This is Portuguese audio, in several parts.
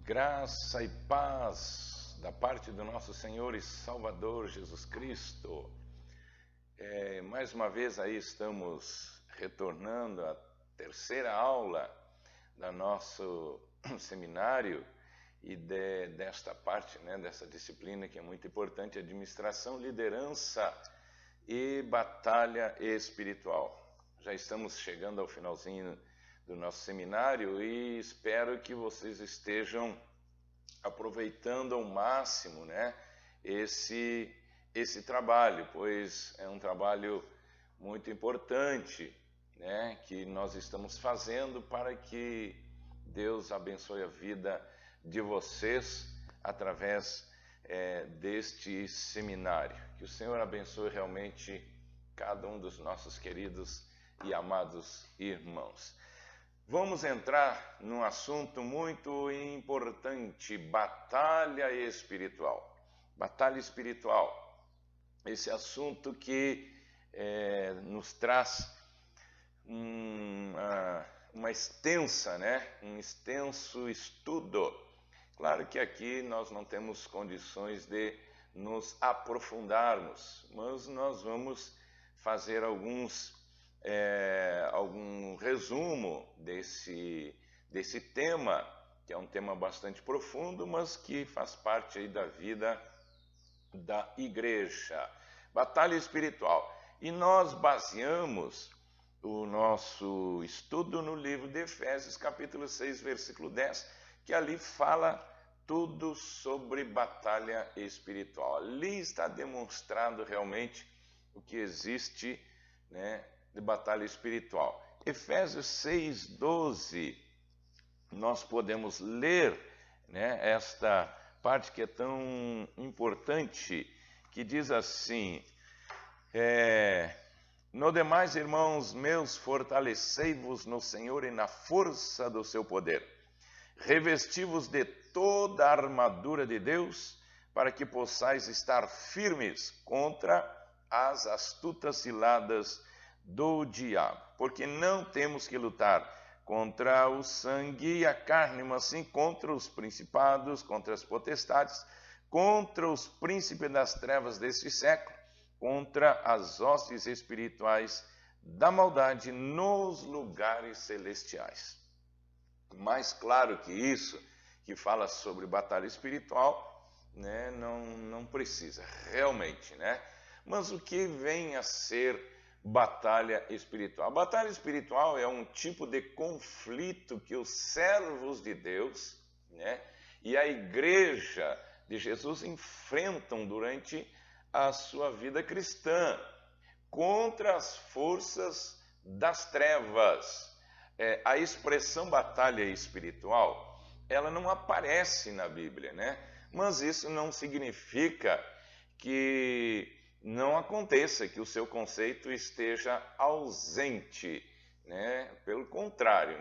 Graça e paz da parte do nosso Senhor e Salvador Jesus Cristo. Mais uma vez aí estamos retornando à terceira aula do nosso seminário e desta parte, dessa disciplina que é muito importante, administração, liderança e batalha espiritual. Já estamos chegando ao finalzinho do nosso seminário e espero que vocês estejam aproveitando ao máximo, esse trabalho, pois é um trabalho muito importante, que nós estamos fazendo para que Deus abençoe a vida de vocês através deste seminário. Que o Senhor abençoe realmente cada um dos nossos queridos e amados irmãos. Vamos entrar num assunto muito importante, batalha espiritual. Batalha espiritual, esse assunto que nos traz um extenso estudo. Claro que aqui nós não temos condições de nos aprofundarmos, mas nós vamos fazer algum resumo desse tema, que é um tema bastante profundo, mas que faz parte aí da vida da igreja. Batalha espiritual. E nós baseamos o nosso estudo no livro de Efésios, capítulo 6, versículo 10, que ali fala tudo sobre batalha espiritual. Ali está demonstrado realmente o que existe, de batalha espiritual. Efésios 6:12, nós podemos ler, esta parte que é tão importante, que diz assim: no demais, irmãos meus, fortalecei-vos no Senhor e na força do seu poder. Revesti-vos de toda a armadura de Deus, para que possais estar firmes contra as astutas ciladas do diabo, porque não temos que lutar contra o sangue e a carne, mas sim contra os principados, contra as potestades, contra os príncipes das trevas deste século, contra as hostes espirituais da maldade nos lugares celestiais. Mais claro que isso, que fala sobre batalha espiritual, não precisa, realmente, Mas o que vem a ser batalha espiritual? A batalha espiritual é um tipo de conflito que os servos de Deus, e a igreja de Jesus enfrentam durante a sua vida cristã contra as forças das trevas. A expressão batalha espiritual, ela não aparece na Bíblia, Mas isso não significa que não aconteça, que o seu conceito esteja ausente, Pelo contrário,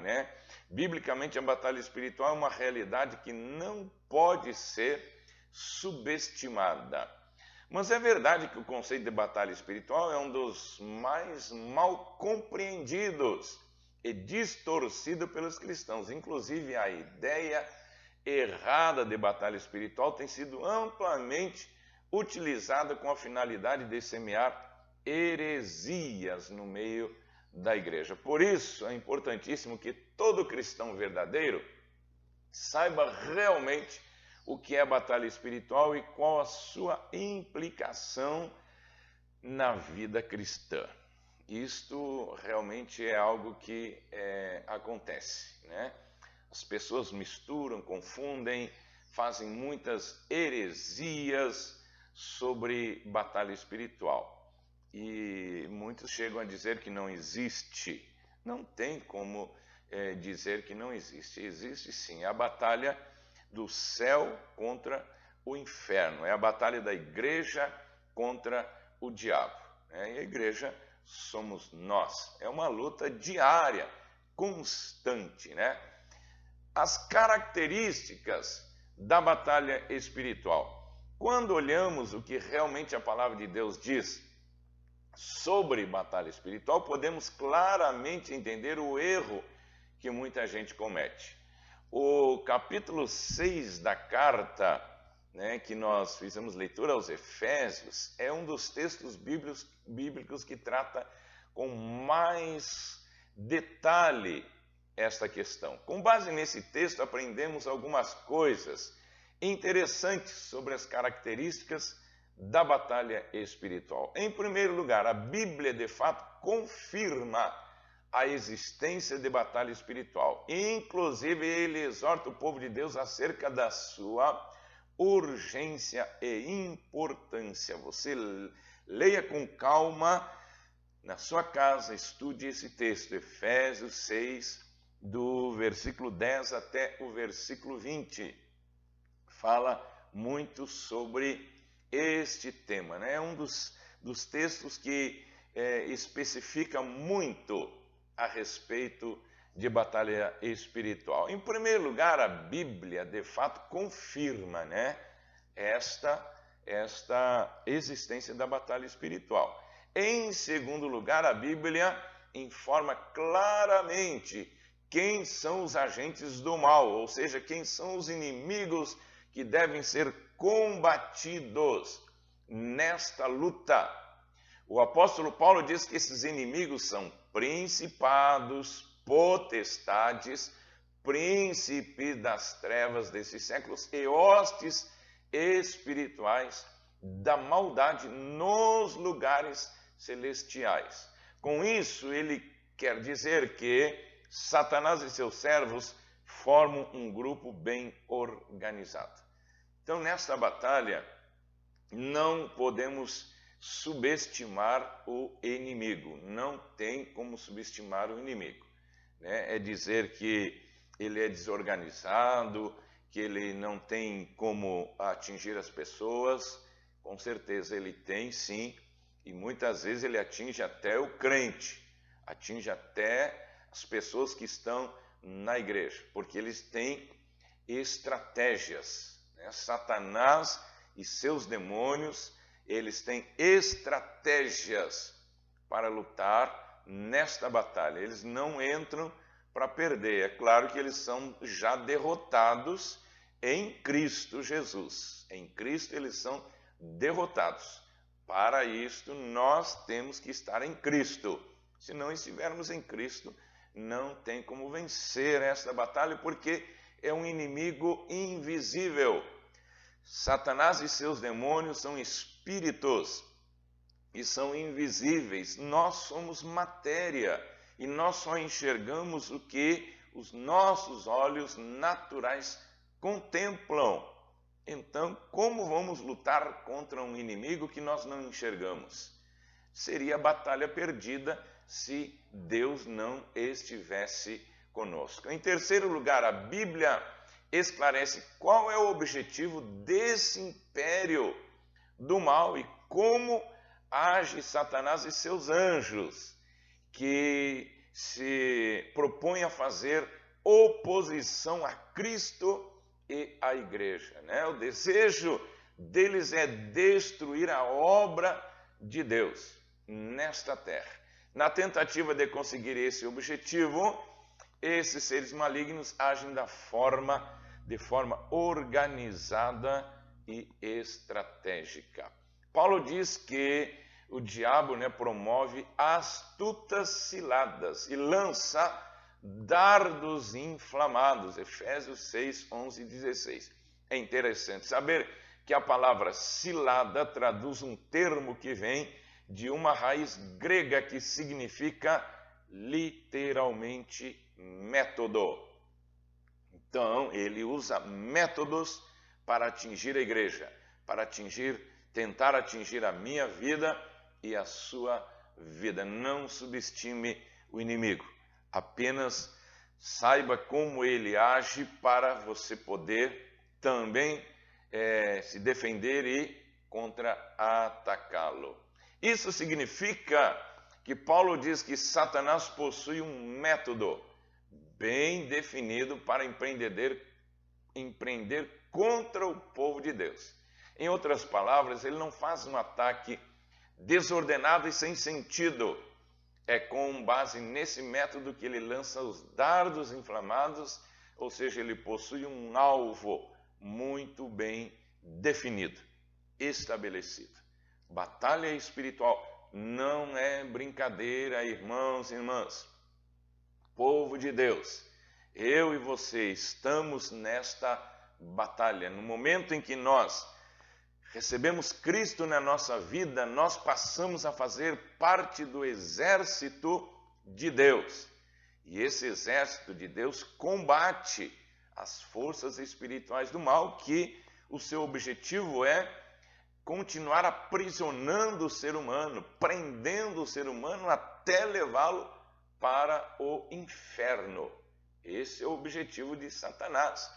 Biblicamente a batalha espiritual é uma realidade que não pode ser subestimada. Mas é verdade que o conceito de batalha espiritual é um dos mais mal compreendidos e distorcido pelos cristãos. Inclusive a ideia errada de batalha espiritual tem sido amplamente utilizada com a finalidade de semear heresias no meio da igreja. Por isso é importantíssimo que todo cristão verdadeiro saiba realmente o que é batalha espiritual e qual a sua implicação na vida cristã. Isto realmente é algo que acontece, As pessoas misturam, confundem, fazem muitas heresias sobre batalha espiritual. E muitos chegam a dizer que não existe. Não tem como dizer que não existe. Existe sim. É a batalha do céu contra o inferno. É a batalha da igreja contra o diabo. E a igreja somos nós. É uma luta diária, constante, As características da batalha espiritual. Quando olhamos o que realmente a palavra de Deus diz sobre batalha espiritual, podemos claramente entender o erro que muita gente comete. O capítulo 6 da carta, né, que nós fizemos leitura aos Efésios, é um dos textos bíblicos que trata com mais detalhe esta questão. Com base nesse texto, aprendemos algumas coisas interessantes sobre as características da batalha espiritual. Em primeiro lugar, a Bíblia de fato confirma a existência de batalha espiritual. Inclusive, ele exorta o povo de Deus acerca da sua urgência e importância. Você leia com calma na sua casa, estude esse texto, Efésios 6, do versículo 10 até o versículo 20. Fala muito sobre este tema, né? É um dos textos que especifica muito a respeito de batalha espiritual. Em primeiro lugar, a Bíblia, de fato, confirma, né, esta existência da batalha espiritual. Em segundo lugar, a Bíblia informa claramente quem são os agentes do mal, ou seja, quem são os inimigos que devem ser combatidos nesta luta. O apóstolo Paulo diz que esses inimigos são principados, potestades, príncipes das trevas desses séculos e hostes espirituais da maldade nos lugares celestiais. Com isso, ele quer dizer que Satanás e seus servos formam um grupo bem organizado. Então, nesta batalha, não podemos subestimar o inimigo. Não tem como subestimar o inimigo, né? É dizer que ele é desorganizado, que ele não tem como atingir as pessoas. Com certeza ele tem, sim, e muitas vezes ele atinge até o crente, atinge até as pessoas que estão na igreja, porque eles têm estratégias, né? Satanás e seus demônios, eles têm estratégias para lutar nesta batalha. Eles não entram para perder. É claro que eles são já derrotados em Cristo Jesus. Em Cristo eles são derrotados. Para isto, nós temos que estar em Cristo. Se não estivermos em Cristo, não tem como vencer esta batalha, porque é um inimigo invisível. Satanás e seus demônios são espíritos e são invisíveis. Nós somos matéria e nós só enxergamos o que os nossos olhos naturais contemplam. Então, como vamos lutar contra um inimigo que nós não enxergamos? Seria batalha perdida se Deus não estivesse conosco. Em terceiro lugar, a Bíblia esclarece qual é o objetivo desse império do mal e como age Satanás e seus anjos, que se propõem a fazer oposição a Cristo e à igreja, né? O desejo deles é destruir a obra de Deus nesta terra. Na tentativa de conseguir esse objetivo, esses seres malignos agem de forma organizada e estratégica. Paulo diz que o diabo, né, promove astutas ciladas e lança dardos inflamados. Efésios 6, 11 e 16. É interessante saber que a palavra cilada traduz um termo que vem de uma raiz grega que significa literalmente método. Então, ele usa métodos para atingir a igreja, para tentar atingir a minha vida e a sua vida. Não subestime o inimigo. Apenas saiba como ele age para você poder também se defender e contra-atacá-lo. Isso significa que Paulo diz que Satanás possui um método bem definido para empreender contra o povo de Deus. Em outras palavras, ele não faz um ataque desordenado e sem sentido. É com base nesse método que ele lança os dardos inflamados ou seja, ele possui um alvo muito bem definido, estabelecido. Batalha espiritual não é brincadeira, irmãos e irmãs. Povo de Deus, eu e você estamos nesta batalha. No momento em que nós recebemos Cristo na nossa vida, nós passamos a fazer parte do exército de Deus. E esse exército de Deus combate as forças espirituais do mal, que o seu objetivo é continuar aprisionando o ser humano, prendendo o ser humano até levá-lo para o inferno. Esse é o objetivo de Satanás,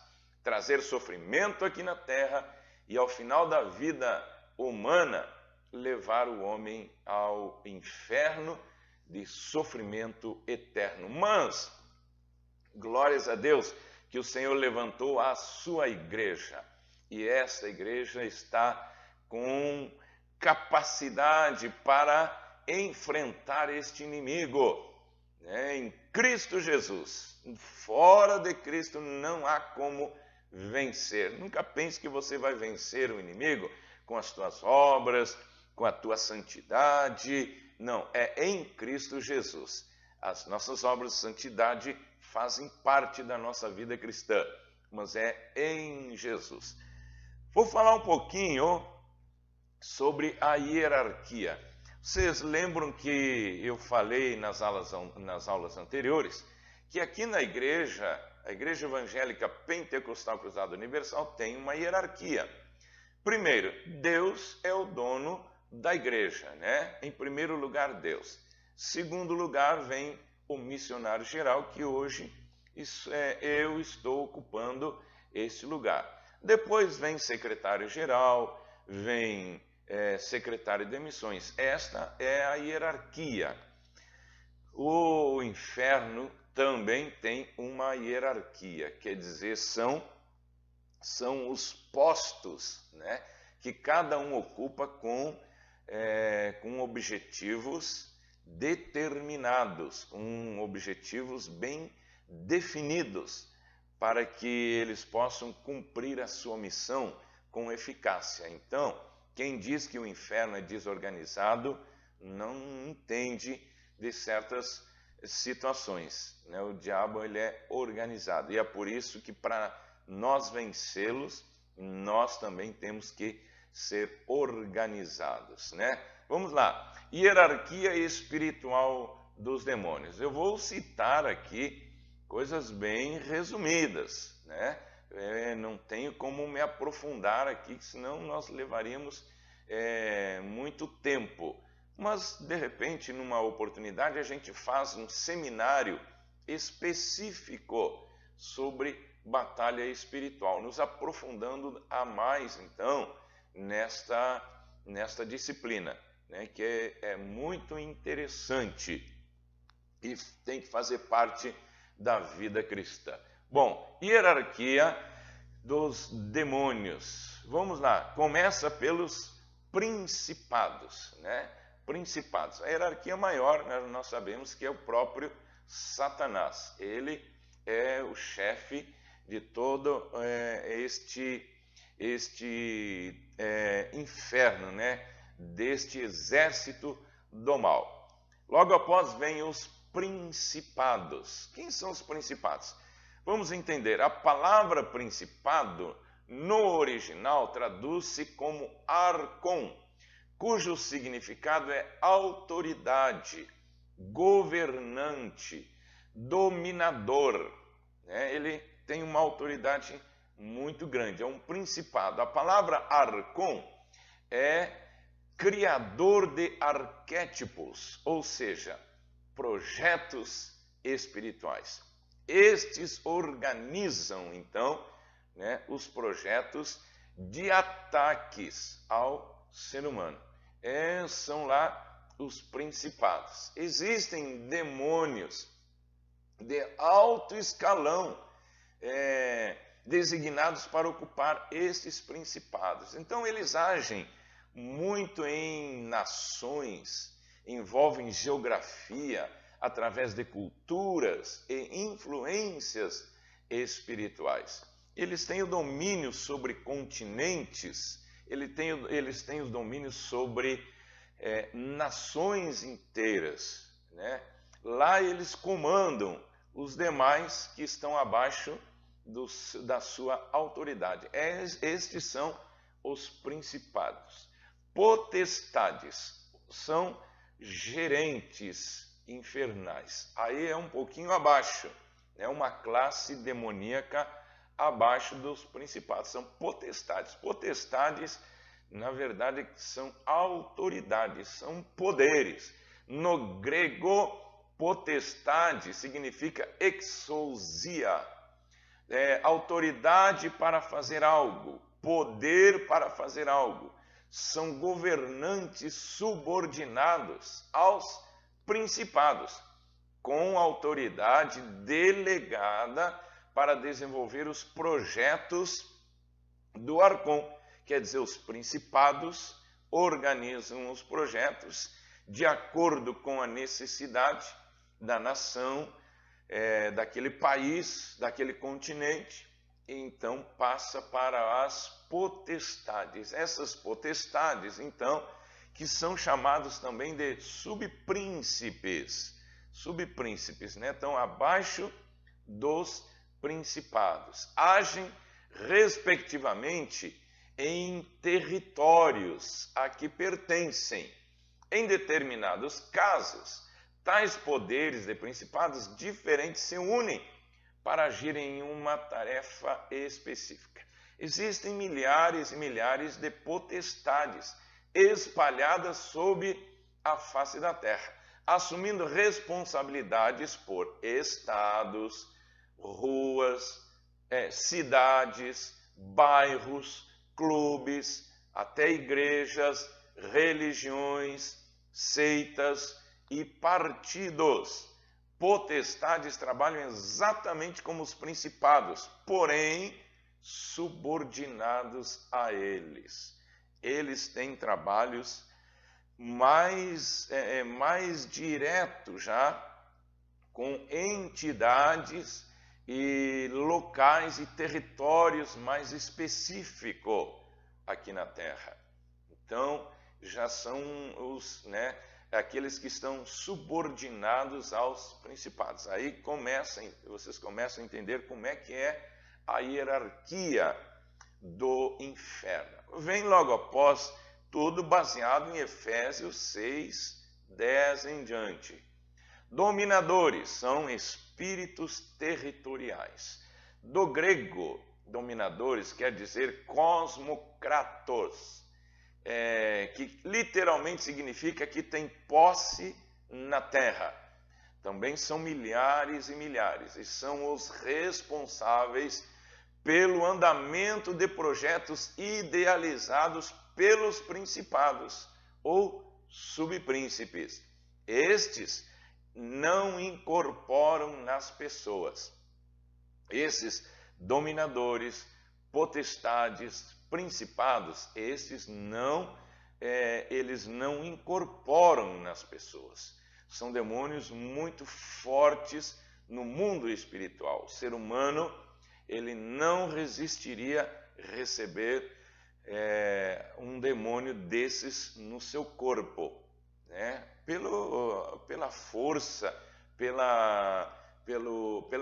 trazer sofrimento aqui na terra e ao final da vida humana levar o homem ao inferno de sofrimento eterno. Mas, glórias a Deus, que o Senhor levantou a sua igreja, e essa igreja está com capacidade para enfrentar este inimigo, né? Em Cristo Jesus. Fora de Cristo não há como vencer. Nunca pense que você vai vencer o inimigo com as tuas obras, com a tua santidade. Não, é em Cristo Jesus. As nossas obras de santidade fazem parte da nossa vida cristã, mas é em Jesus. Vou falar um pouquinho sobre a hierarquia. Vocês lembram que eu falei nas aulas anteriores que aqui na igreja, a Igreja Evangélica Pentecostal Cruzada Universal tem uma hierarquia. Primeiro, Deus é o dono da igreja, né? Em primeiro lugar, Deus. Segundo lugar, vem o missionário geral, que hoje eu estou ocupando esse lugar. Depois vem secretário-geral, vem secretário de missões. Esta é a hierarquia. O inferno também tem uma hierarquia, quer dizer, são os postos, né, que cada um ocupa com objetivos determinados, com objetivos bem definidos, para que eles possam cumprir a sua missão com eficácia. Então, quem diz que o inferno é desorganizado não entende de certas situações, né? O diabo ele é organizado, e é por isso que para nós vencê-los, nós também temos que ser organizados, né? Vamos lá, hierarquia espiritual dos demônios. Eu vou citar aqui coisas bem resumidas, né? Não tenho como me aprofundar aqui, senão nós levaríamos muito tempo. Mas, de repente, numa oportunidade, a gente faz um seminário específico sobre batalha espiritual, nos aprofundando a mais, então, nesta disciplina, né, que é muito interessante e tem que fazer parte da vida cristã. Bom, hierarquia dos demônios. Vamos lá, começa pelos principados, né? Principados. A hierarquia maior, né, nós sabemos que é o próprio Satanás. Ele é o chefe de todo este inferno, né? Deste exército do mal. Logo após vem os principados. Quem são os principados? Vamos entender. A palavra principado no original traduz-se como arcon, cujo significado é autoridade, governante, dominador, né? Ele tem uma autoridade muito grande, é um principado. A palavra arcon é criador de arquétipos, ou seja, projetos espirituais. Estes organizam, então, né, os projetos de ataques ao ser humano. São lá os principados. Existem demônios de alto escalão designados para ocupar estes principados. Então, eles agem muito em nações, envolvem geografia, através de culturas e influências espirituais. Eles têm o domínio sobre continentes, eles têm o domínio sobre nações inteiras, né? Lá eles comandam os demais que estão abaixo da sua autoridade. Estes são os principados. Potestades são gerentes infernais. Aí é um pouquinho abaixo, é uma classe demoníaca abaixo dos principados. São potestades. Potestades, na verdade, são autoridades, são poderes. No grego, potestade significa exousia, autoridade para fazer algo, poder para fazer algo. São governantes subordinados aos principados, com autoridade delegada para desenvolver os projetos do Arcon. Quer dizer, os principados organizam os projetos de acordo com a necessidade da nação, daquele país, daquele continente. Então passa para as potestades. Essas potestades, então, que são chamados também de subpríncipes. Subpríncipes, né? Estão abaixo dos principados. Agem, respectivamente, em territórios a que pertencem. Em determinados casos, tais poderes de principados diferentes se unem para agir em uma tarefa específica. Existem milhares e milhares de potestades espalhadas sobre a face da terra, assumindo responsabilidades por estados, ruas, cidades, bairros, clubes, até igrejas, religiões, seitas e partidos. Potestades trabalham exatamente como os principados, porém subordinados a eles. Eles têm trabalhos mais diretos já com entidades e locais e territórios mais específicos aqui na Terra. Então, já são aqueles que estão subordinados aos principados. Aí vocês começam a entender como é que é a hierarquia do inferno. Vem logo após, tudo baseado em Efésios 6, 10 em diante. Dominadores são espíritos territoriais. Do grego, dominadores quer dizer cosmokratos, que literalmente significa que tem posse na terra. Também são milhares e milhares, e são os responsáveis pelo andamento de projetos idealizados pelos principados ou subpríncipes. Estes não incorporam nas pessoas. Esses dominadores, potestades, principados, esses eles não incorporam nas pessoas. São demônios muito fortes no mundo espiritual. O ser humano, ele não resistiria a receber um demônio desses no seu corpo, né? Pela força, pela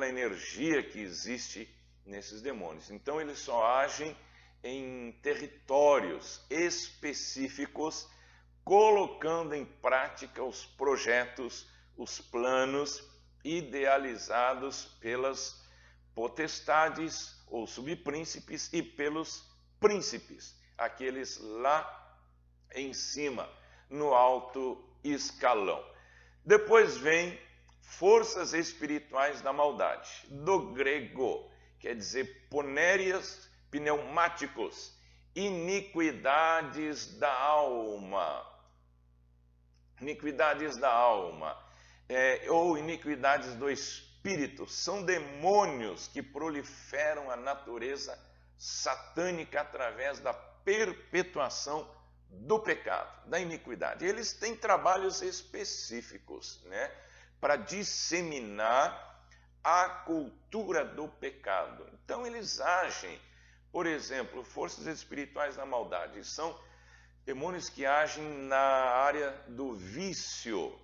energia que existe nesses demônios. Então, eles só agem em territórios específicos, colocando em prática os projetos, os planos idealizados pelas potestades ou subpríncipes e pelos príncipes, aqueles lá em cima, no alto escalão. Depois vem forças espirituais da maldade, do grego, quer dizer ponérias, pneumáticos, iniquidades da alma. Iniquidades da alma, ou iniquidades do espírito, são demônios que proliferam a natureza satânica através da perpetuação do pecado, da iniquidade. Eles têm trabalhos específicos, né, para disseminar a cultura do pecado. Então eles agem, por exemplo, forças espirituais da maldade, são demônios que agem na área do vício.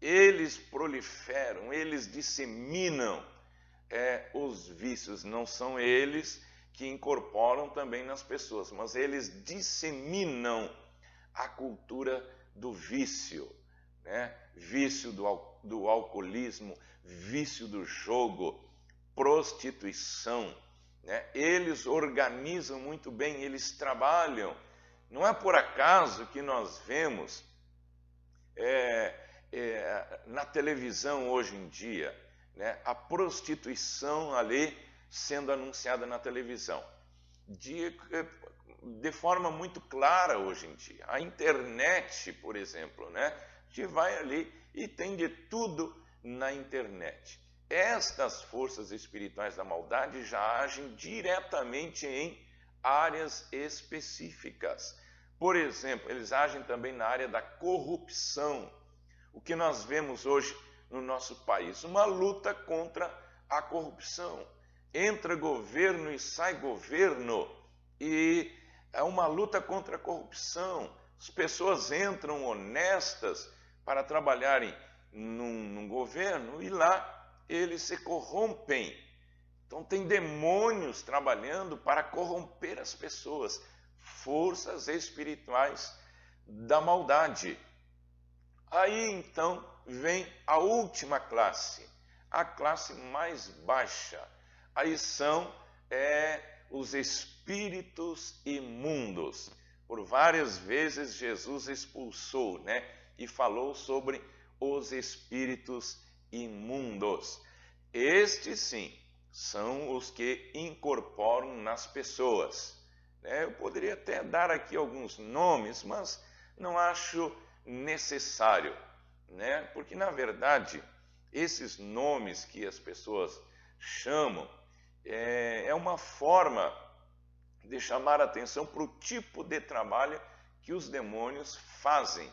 Eles proliferam, eles disseminam os vícios. Não são eles que incorporam também nas pessoas, mas eles disseminam a cultura do vício, né? Vício do alcoolismo, vício do jogo, prostituição, né? Eles organizam muito bem, eles trabalham. Não é por acaso que nós vemos na televisão hoje em dia, né, a prostituição ali sendo anunciada na televisão, de forma muito clara hoje em dia. A internet, por exemplo, né, a gente vai ali e tem de tudo na internet. Estas forças espirituais da maldade já agem diretamente em áreas específicas. Por exemplo, eles agem também na área da corrupção. O que nós vemos hoje no nosso país, uma luta contra a corrupção. Entra governo e sai governo, e é uma luta contra a corrupção. As pessoas entram honestas para trabalharem num governo e lá eles se corrompem. Então tem demônios trabalhando para corromper as pessoas, forças espirituais da maldade. Aí então vem a última classe, a classe mais baixa. Aí são os espíritos imundos. Por várias vezes Jesus expulsou, né, e falou sobre os espíritos imundos. Estes sim são os que incorporam nas pessoas. Eu poderia até dar aqui alguns nomes, mas não acho necessário, né? Porque na verdade esses nomes que as pessoas chamam é uma forma de chamar a atenção para o tipo de trabalho que os demônios fazem,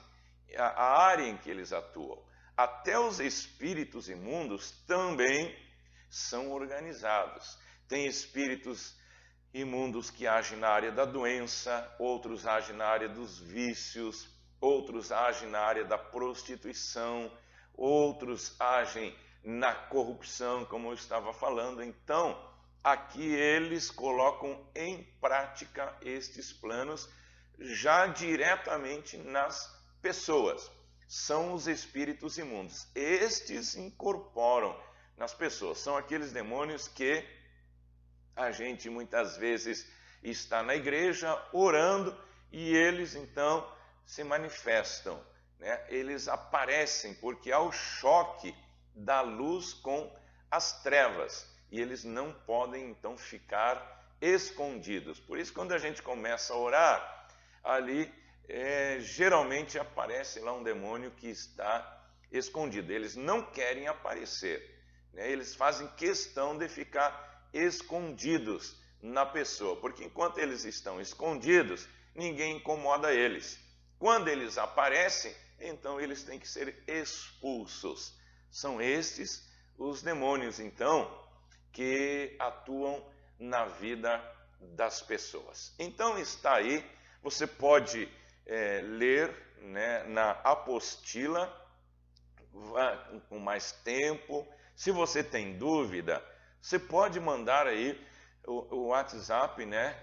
a área em que eles atuam. Até os espíritos imundos também são organizados. Tem espíritos imundos que agem na área da doença, outros agem na área dos vícios, outros agem na área da prostituição, outros agem na corrupção, como eu estava falando. Então, aqui eles colocam em prática estes planos já diretamente nas pessoas. São os espíritos imundos. Estes incorporam nas pessoas. São aqueles demônios que a gente muitas vezes está na igreja orando e eles então se manifestam, né? Eles aparecem porque há o choque da luz com as trevas e eles não podem então ficar escondidos. Por isso, quando a gente começa a orar, ali geralmente aparece lá um demônio que está escondido. Eles não querem aparecer, né? Eles fazem questão de ficar escondidos na pessoa, porque enquanto eles estão escondidos, ninguém incomoda eles. Quando eles aparecem, então eles têm que ser expulsos. São estes os demônios, então, que atuam na vida das pessoas. Então está aí, você pode ler, né, na apostila com mais tempo. Se você tem dúvida, você pode mandar aí o WhatsApp, né,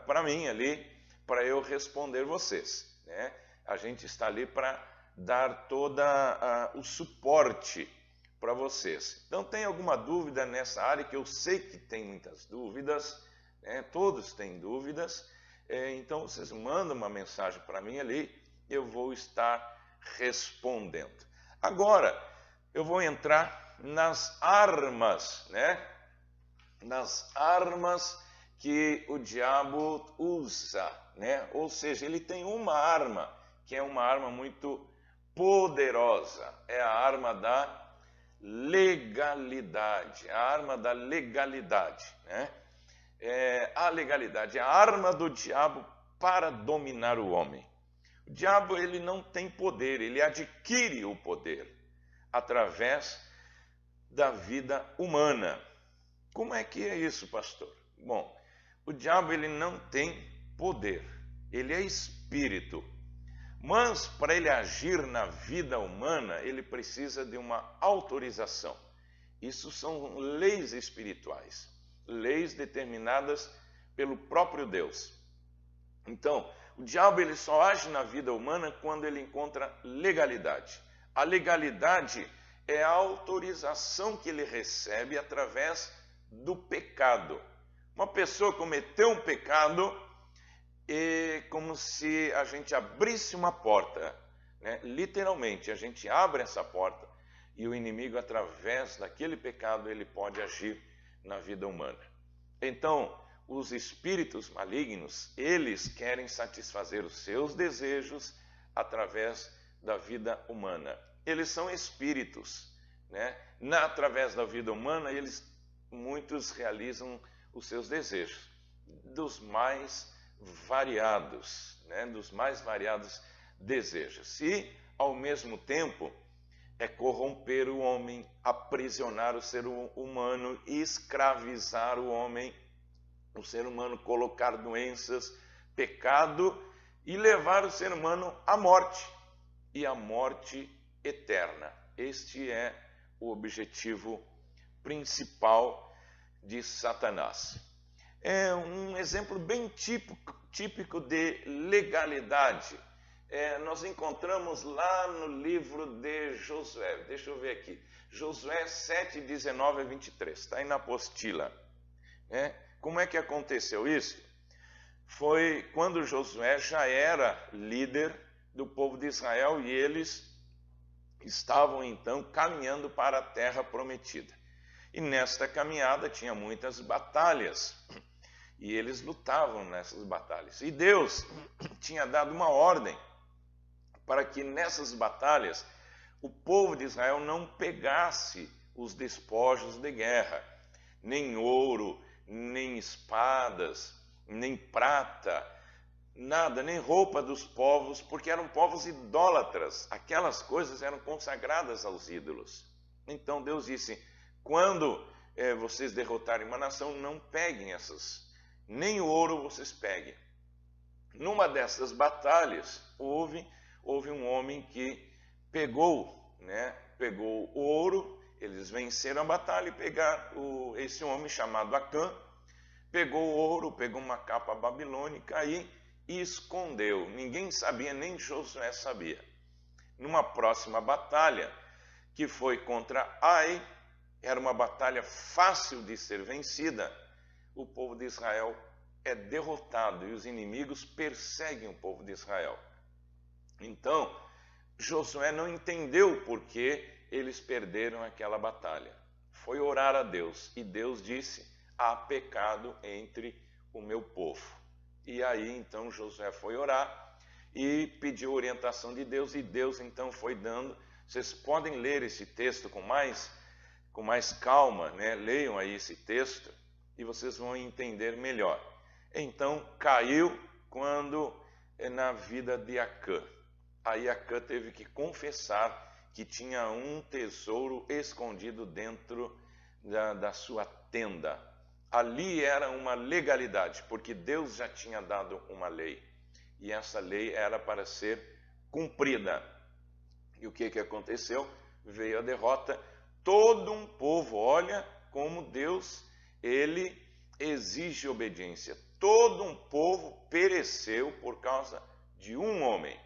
para mim ali, para eu responder vocês, né? A gente está ali para dar todo o suporte para vocês. Então, tem alguma dúvida nessa área, que eu sei que tem muitas dúvidas, né? Todos têm dúvidas, então vocês mandam uma mensagem para mim ali, eu vou estar respondendo. Agora, eu vou entrar nas armas, né? Nas armas que o diabo usa, né? Ou seja, ele tem uma arma, que é uma arma muito poderosa, é a arma da legalidade, a arma da legalidade, né? A legalidade é a arma do diabo para dominar o homem. O diabo, ele não tem poder, ele adquire o poder através da vida humana. Como é que é isso, pastor? Bom, o diabo ele não tem poder, ele é espírito. Mas para ele agir na vida humana, ele precisa de uma autorização. Isso são leis espirituais, leis determinadas pelo próprio Deus. Então, o diabo ele só age na vida humana quando ele encontra legalidade. A legalidade é a autorização que ele recebe através do pecado. Uma pessoa cometeu um pecado, é como se a gente abrisse uma porta, né? Literalmente, a gente abre essa porta e o inimigo, através daquele pecado, ele pode agir na vida humana. Então, os espíritos malignos, eles querem satisfazer os seus desejos através da vida humana. Eles são espíritos, né? Através da vida humana, muitos realizam os seus desejos, dos mais variados, né? Dos mais variados desejos. E, ao mesmo tempo, é corromper o homem, aprisionar o ser humano, escravizar o homem, o ser humano, colocar doenças, pecado e levar o ser humano à morte, e à morte eterna. Este é o objetivo principal de Satanás. É um exemplo bem típico de legalidade. Nós encontramos lá no livro de Josué. Deixa eu ver aqui. Josué 7, 19 a 23. Está aí na apostila. Como é que aconteceu isso? Foi quando Josué já era líder do povo de Israel e eles estavam então caminhando para a terra prometida. E nesta caminhada tinha muitas batalhas. E eles lutavam nessas batalhas. E Deus tinha dado uma ordem para que nessas batalhas o povo de Israel não pegasse os despojos de guerra, nem ouro, nem espadas, nem prata, nada, nem roupa dos povos, porque eram povos idólatras. Aquelas coisas eram consagradas aos ídolos. Então Deus disse: quando vocês derrotarem uma nação, não peguem essas, nem o ouro vocês peguem. Numa dessas batalhas, houve um homem que pegou o ouro. Eles venceram a batalha e pegaram esse homem chamado Acã, pegou o ouro, pegou uma capa babilônica e escondeu. Ninguém sabia, nem Josué sabia. Numa próxima batalha, que foi contra Ai, era uma batalha fácil de ser vencida, o povo de Israel é derrotado e os inimigos perseguem o povo de Israel. Então, Josué não entendeu por que eles perderam aquela batalha. Foi orar a Deus e Deus disse: há pecado entre o meu povo. E aí então Josué foi orar e pediu orientação de Deus, e Deus então foi dando. Vocês podem ler esse texto com mais calma, né? Leiam aí esse texto e vocês vão entender melhor. Então caiu quando na vida de Acã. Aí Acã teve que confessar que tinha um tesouro escondido dentro da sua tenda. Ali era uma legalidade, porque Deus já tinha dado uma lei. E essa lei era para ser cumprida. E o que aconteceu? Veio a derrota. Todo um povo, olha como Deus, ele exige obediência. Todo um povo pereceu por causa de um homem,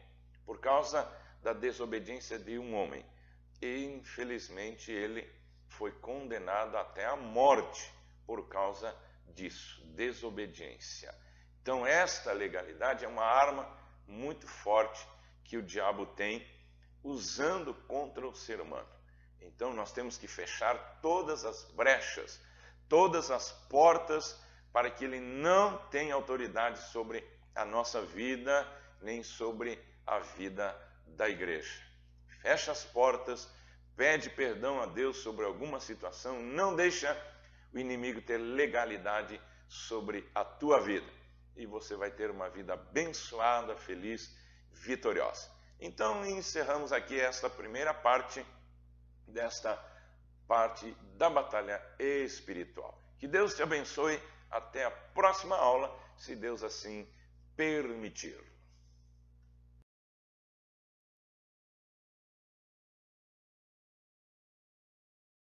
por causa da desobediência de um homem. E, infelizmente, ele foi condenado até a morte por causa disso, desobediência. Então, esta legalidade é uma arma muito forte que o diabo tem usando contra o ser humano. Então, nós temos que fechar todas as brechas, todas as portas, para que ele não tenha autoridade sobre a nossa vida, nem sobre a vida da igreja. Fecha as portas, pede perdão a Deus sobre alguma situação, não deixa o inimigo ter legalidade sobre a tua vida. E você vai ter uma vida abençoada, feliz, vitoriosa. Então, encerramos aqui esta primeira parte desta parte da batalha espiritual. Que Deus te abençoe. Até a próxima aula, se Deus assim permitir.